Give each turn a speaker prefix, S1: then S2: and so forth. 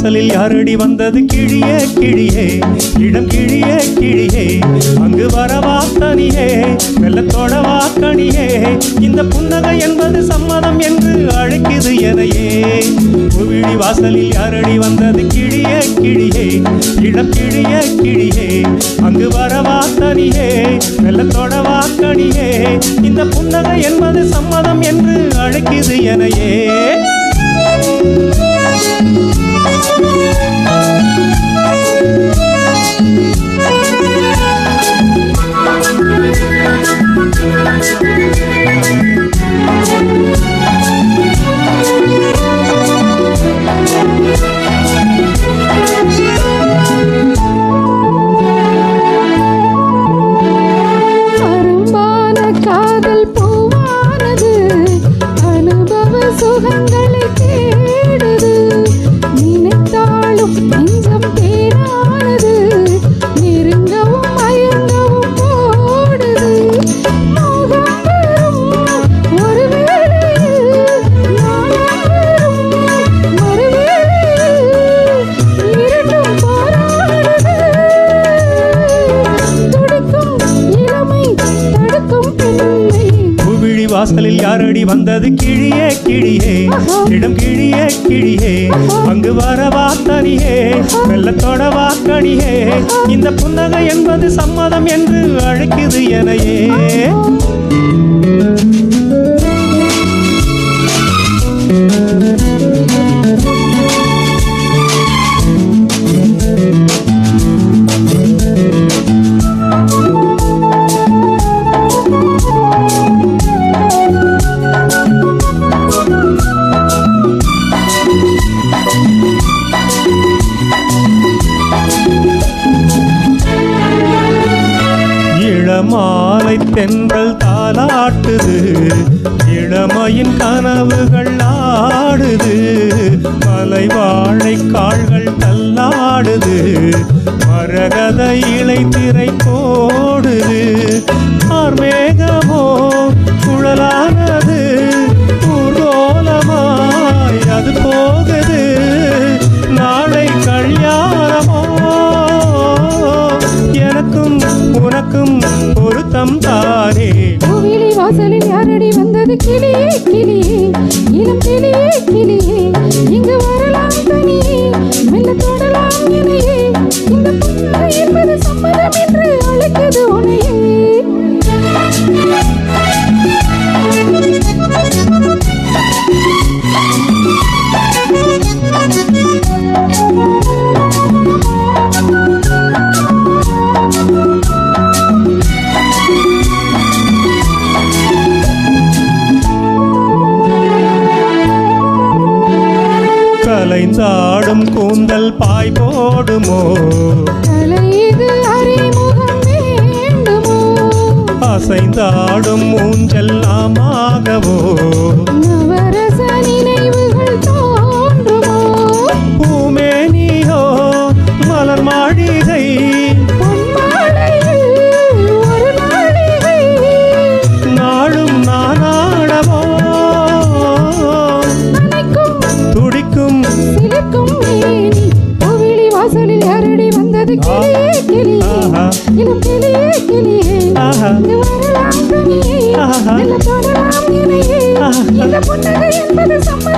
S1: வாசலில் யாரடி வந்தது கிளியே கிளியே இடம் கிளியே கிளியே அங்கு வரவா தனியே வெள்ளத்தோடவா கனியே இந்த புன்னகை என்பது சம்மதம் என்று அழைக்குது எனையே பூவிழி வாசலில் யாரடி வந்தது கிளியே கிளியே இடம் கிளியே கிளியே அங்கு வரவா தனியே வெள்ளத்தோடவா கனியே இந்த புன்னகை என்பது சம்மதம் என்று அழைக்குது எனையே
S2: சுகங்களை தேடுது நினைத்தாலும் நெஞ்சம் தேடானது நெருங்கவும் மயங்கவும் போடுது மோகம் வரும் ஒரு வேளையில் நாணம் வரும் மறுவேளையில் இரண்டும் போராடுது துடிக்கும் இளமை தடுக்கும் பெண்மை
S1: பூவிழி வாசலில் யாரடி வந்தது கிளியே கிளியே இடம் கிளியே கிளியே அங்கு வரவா தனியே வெள்ளத்தோடவா கனியே இந்த புன்னகை என்பது சம்மதம் என்று அழைக்குது எனையே மாலை தென்றல் தாலாட்டுது இளமையின் கனவுகள் ஆடுது மலை வாழை கால்கள் தள்ளாடுது மரகத இலை திரை போடுது ஆர்மேகமோ குழலானது ஊர்கோலமாய் அது போகுது நாளை கல்யாணமோ எனக்கும் உனக்கும் பொருத்தம் தானே
S2: பூவிழி வாசலில் யாரடி வந்தது கிளியே கிளியே இளம் கிளியே கிளியே இங்கு வரலாம் தனியே மெல்ல தொடலாம் இணையே இந்த புன்னகை என்பது சம்மதம் என்று அழைக்குது உனையே
S1: கலைந்தாடும் கூந்தல் பாய் போடுமோ
S2: கலையுது அறிமுகம் வேண்டுமோ
S1: அசைந்தாடும் ஊஞ்சல் நாமாகவோ
S2: நவரச நினைவுகள் தோன்றுமோ
S1: பூமேனியோ மலர் மாளிகை
S2: பொன்மாலையில் ஒரு நாளிகை
S1: நாளும் நானாடவோ
S2: நினைக்கும்
S1: துடிக்கும்
S2: சிலிர்க்கும் மேனி பூவிழி வாசலில் யாரடி வந்தது கிளியே கிளியே இளம் கிளியே கிளியே இங்கு வரலாம் தனியே மெல்ல தொடலாம் இணையே இந்த புன்னகை என்பது சம்மதம்